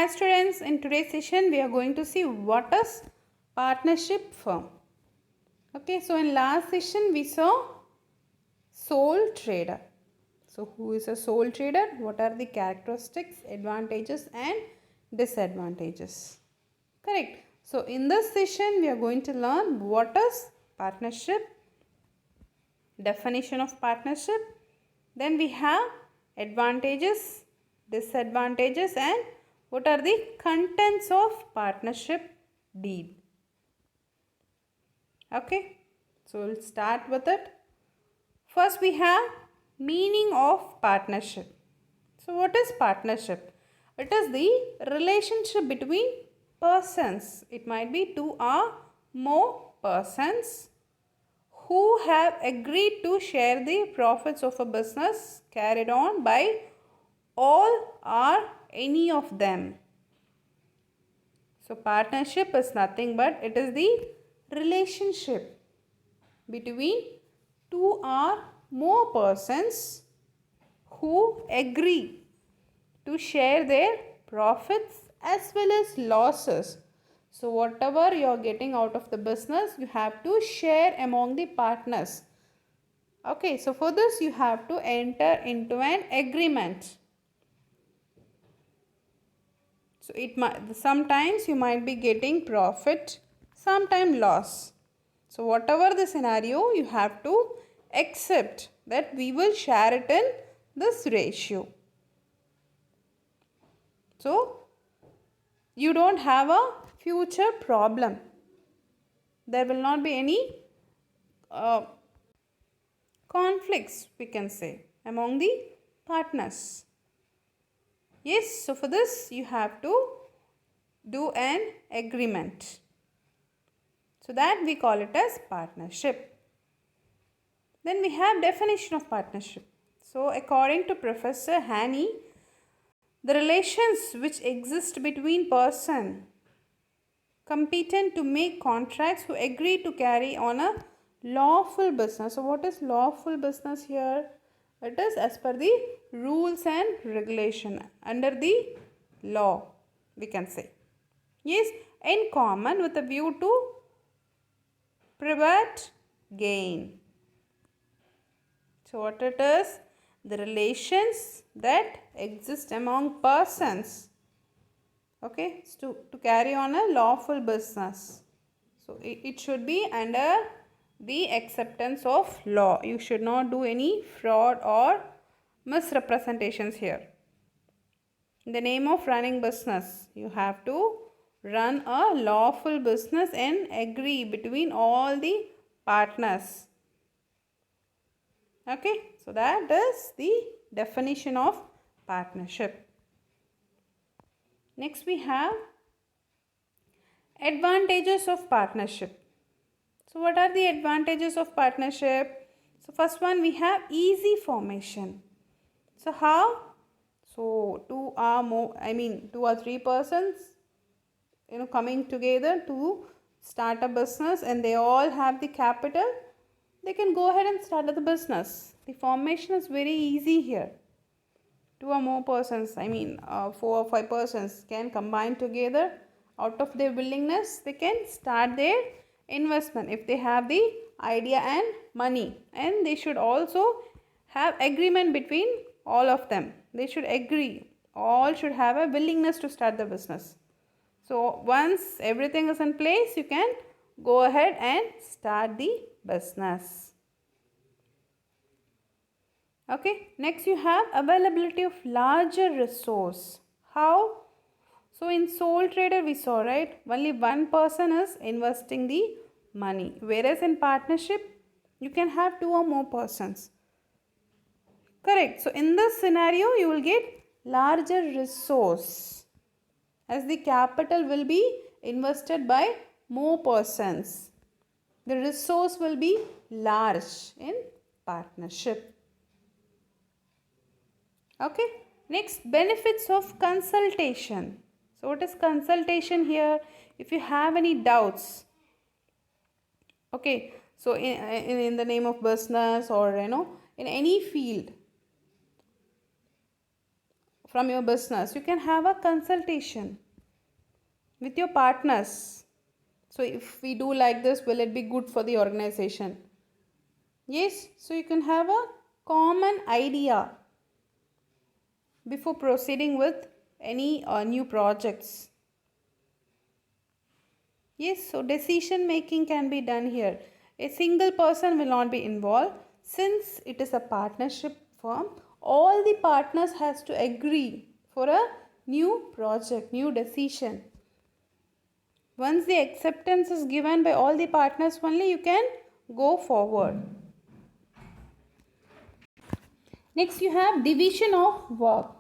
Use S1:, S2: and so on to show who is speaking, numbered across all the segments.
S1: Hi students, in today's session we are going to see what is partnership firm. Okay, so in last session we saw sole trader. So who is a sole trader? What are the characteristics, advantages and disadvantages? Correct. So in this session we are going to learn what is partnership, definition of partnership, then we have advantages, disadvantages and what are the contents of partnership deed. Okay, so we'll start with it. First we have meaning of partnership. So what is partnership? It is the relationship between persons. It might be two or more persons who have agreed to share the profits of a business carried on by all or any of them. So partnership is nothing but it is the relationship between two or more persons who agree to share their profits as well as losses. So whatever you are getting out of the business, you have to share among the partners. Okay, so for this you have to enter into an agreement. So it might, sometimes you might be getting profit, sometimes loss. So whatever the scenario, you have to accept that we will share it in this ratio. So you don't have a future problem. There will not be any conflicts, we can say, among the partners. Yes, so for this you have to do an agreement. So that we call it as partnership. Then we have definition of partnership. So according to Professor Haney, the relations which exist between person competent to make contracts who agree to carry on a lawful business. So what is lawful business here? It is as per the rules and regulation under the law, we can say. Yes, in common with a view to private gain. So what it is? The relations that exist among persons. Okay, to carry on a lawful business. So it should be under the acceptance of law. You should not do any fraud or misrepresentations here. In the name of running business, you have to run a lawful business and agree between all the partners. Okay, so that is the definition of partnership. Next we have advantages of partnership. So what are the advantages of partnership? So first one, we have easy formation. So how? So two or three persons coming together to start a business and they all have the capital, they can go ahead and start the business. The formation is very easy here. Two or more persons, 4 or 5 persons can combine together. Out of their willingness, they can start their investment if they have the idea and money. And they should also have agreement between all of them. They should agree. All should have a willingness to start the business. So once everything is in place, you can go ahead and start the business. Okay, next you have availability of larger resource. How? So in sole trader we saw, right, only one person is investing the money, whereas in partnership you can have two or more persons. Correct. So in this scenario you will get larger resource as the capital will be invested by more persons. The resource will be large in partnership. Okay, next, benefits of consultation. So what is consultation here? If you have any doubts, okay, so in the name of business or in any field, from your business, you can have a consultation with your partners. So if we do like this, will it be good for the organization? Yes, so you can have a common idea before proceeding with any new projects. Yes, so decision making can be done here. A single person will not be involved. Since it is a partnership firm, all the partners has to agree for a new project, new decision. Once the acceptance is given by all the partners only, you can go forward. Next you have division of work.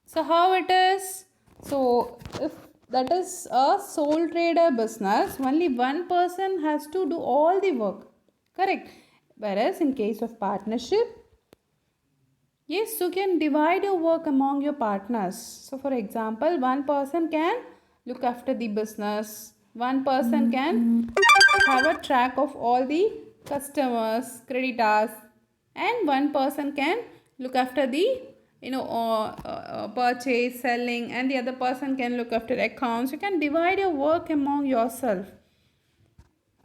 S1: So how it is? So if that is a sole trader business, only one person has to do all the work. Correct. Whereas in case of partnership, yes, you can divide your work among your partners. So for example, one person can look after the business. One person can have a track of all the customers, creditors, and one person can look after the purchase, selling, and the other person can look after accounts. You can divide your work among yourself.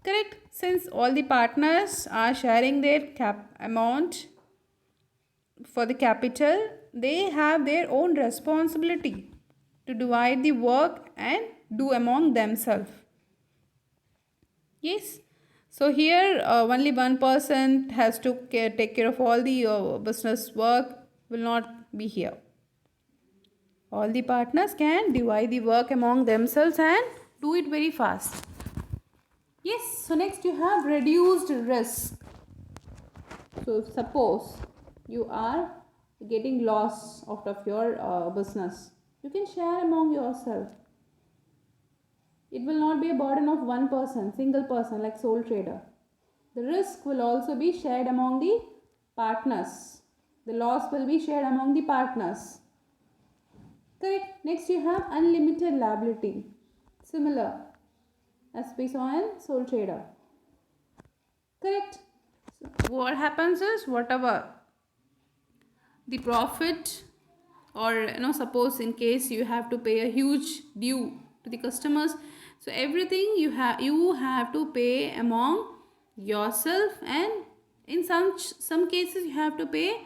S1: Correct? Since all the partners are sharing their amount for the capital, they have their own responsibility to divide the work and do among themselves. Yes. So here only one person has to take care of all the business work will not be here. All the partners can divide the work among themselves and do it very fast. Yes. So next you have reduced risk. So suppose you are getting loss out of your business, you can share among yourself. It will not be a burden of one person, single person like sole trader. The risk will also be shared among the partners. The loss will be shared among the partners. Correct. Next you have unlimited liability. Similar as we saw in sole trader. Correct. So what happens is whatever the profit, or suppose in case you have to pay a huge due to the customers, so everything you have to pay among yourself, and in some cases you have to pay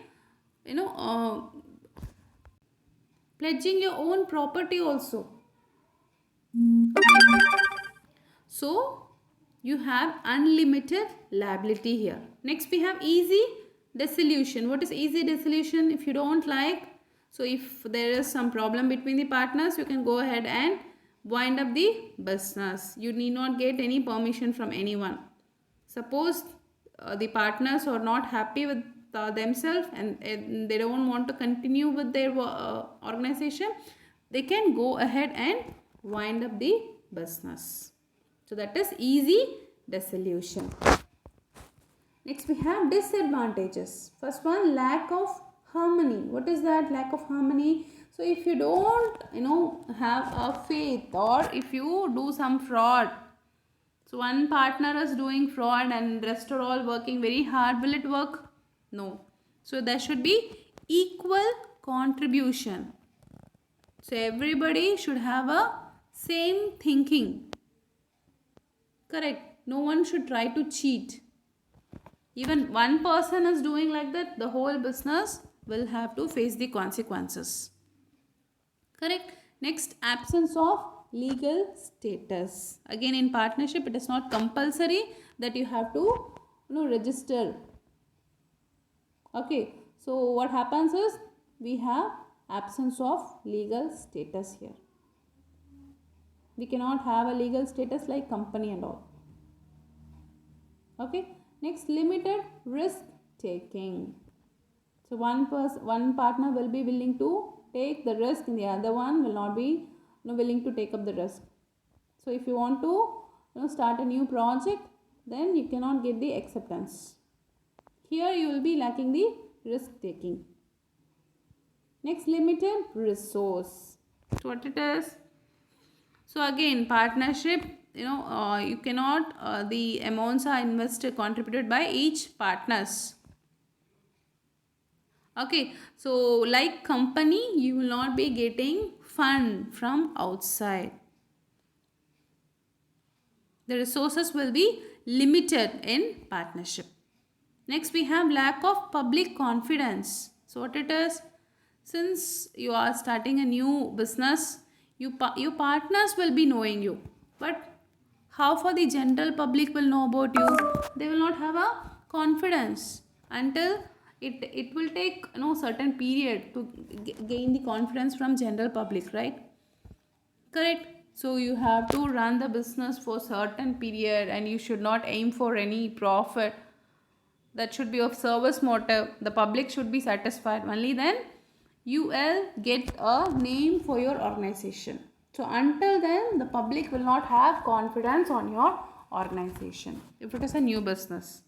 S1: pledging your own property also. So you have unlimited liability here. Next we have easy dissolution. What is easy dissolution? If you don't like, so if there is some problem between the partners, you can go ahead and wind up the business. You need not get any permission from anyone. Suppose the partners are not happy with themselves, and they don't want to continue with their organization, they can go ahead and wind up the business. So that is easy dissolution. Next we have disadvantages. First one, lack of harmony. What is that? Lack of harmony. So if you don't have a faith, or if you do some fraud, so one partner is doing fraud and rest are all working very hard, will it work? No. So there should be equal contribution. So everybody should have a same thinking. Correct. No one should try to cheat. Even one person is doing like that, the whole business will have to face the consequences. Correct. Next, absence of legal status. Again, in partnership, it is not compulsory that you have to register. Okay. So what happens is we have absence of legal status here. We cannot have a legal status like company and all. Okay. Next, limited risk taking. So one partner will be willing to take the risk, and the other one will not be willing to take up the risk. So if you want to start a new project, then you cannot get the acceptance. Here you will be lacking the risk taking. Next, limited resource. So what it is? So again, partnership, you cannot, the amounts are invested, contributed by each partners. Okay, so like company, you will not be getting fund from outside. The resources will be limited in partnership. Next, we have lack of public confidence. So, what it is, since you are starting a new business, your partners will be knowing you, but how for the general public will know about you? They will not have a confidence until it will take certain period to gain the confidence from general public, right? Correct. So you have to run the business for certain period and you should not aim for any profit. That should be of service motive. The public should be satisfied. Only then you will get a name for your organization. So until then the public will not have confidence on your organization if it is a new business.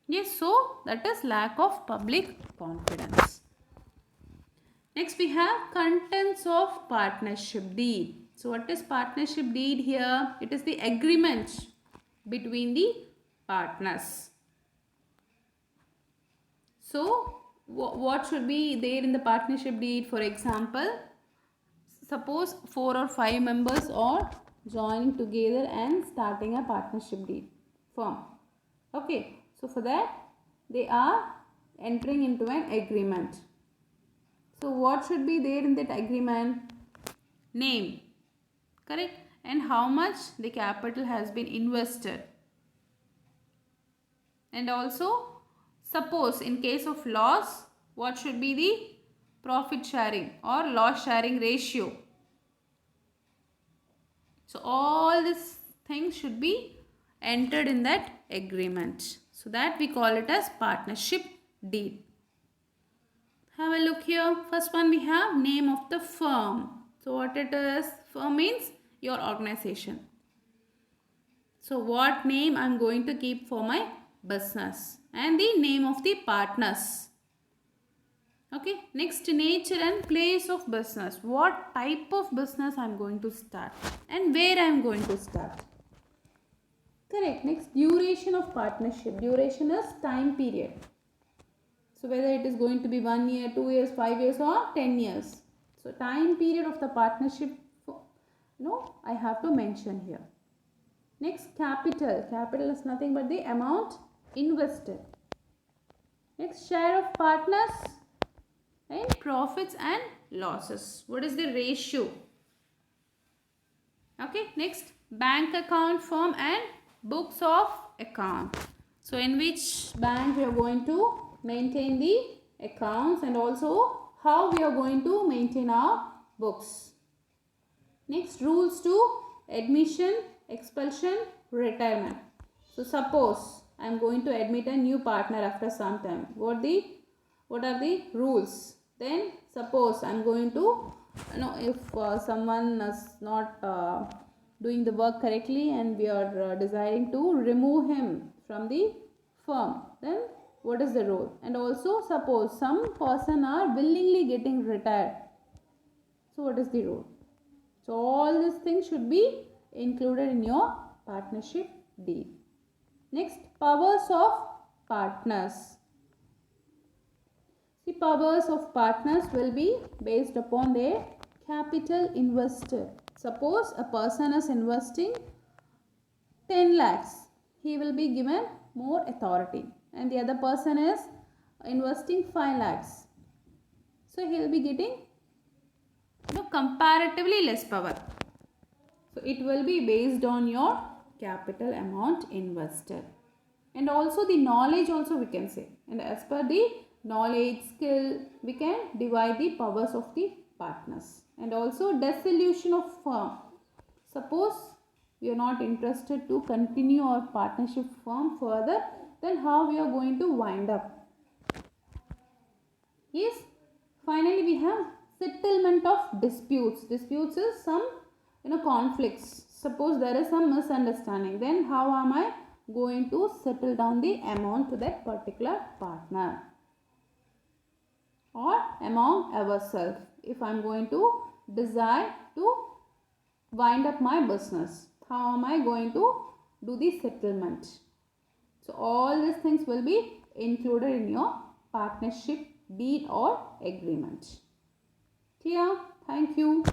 S1: Yes, so that is lack of public confidence. Next we have contents of partnership deed. So what is partnership deed here? It is the agreement between the partners. So what should be there in the partnership deed? For example, suppose 4 or 5 members are joining together and starting a partnership deed firm. Okay, so for that they are entering into an agreement. So what should be there in that agreement? Name, correct, and how much the capital has been invested. And also, suppose in case of loss, what should be the profit sharing or loss sharing ratio. So all these things should be entered in that agreement. So that we call it as partnership deed. Have a look here. First one we have name of the firm. So what it is? Firm means your organization. So what name I am going to keep for my business, and the name of the partners. Okay, next nature and place of business. What type of business I am going to start and where I am going to start. Correct. Next, duration of partnership. Duration is time period. So whether it is going to be 1 year, 2 years, 5 years or 10 years. So time period of the partnership, I have to mention here. Next, capital. Capital is nothing but the amount invested. Next, share of partners and profits and losses. What is the ratio? Okay, next, bank account form and books of account. So in which bank we are going to maintain the accounts and also how we are going to maintain our books. Next, rules to admission, expulsion, retirement. So suppose I am going to admit a new partner after some time. What are the rules? Then suppose I am going to, if someone is not doing the work correctly and we are desiring to remove him from the firm, then what is the rule? And also suppose some person are willingly getting retired. So what is the rule? So all these things should be included in your partnership deed. Next, powers of partners. The powers of partners will be based upon their capital invested. Suppose a person is investing 10 lakhs. He will be given more authority. And the other person is investing 5 lakhs. So he will be getting comparatively less power. So it will be based on your capital amount invested. And also the knowledge also we can say. And as per the knowledge, skill, we can divide the powers of the partners. And also dissolution of firm. Suppose we are not interested to continue our partnership firm further, then how we are going to wind up? Yes. Finally, we have settlement of disputes. Disputes is some conflicts. Suppose there is some misunderstanding, then how am I going to settle down the amount to that particular partner or among ourselves? If I am going to decide to wind up my business, how am I going to do the settlement? So all these things will be included in your partnership deed or agreement. Clear? Thank you.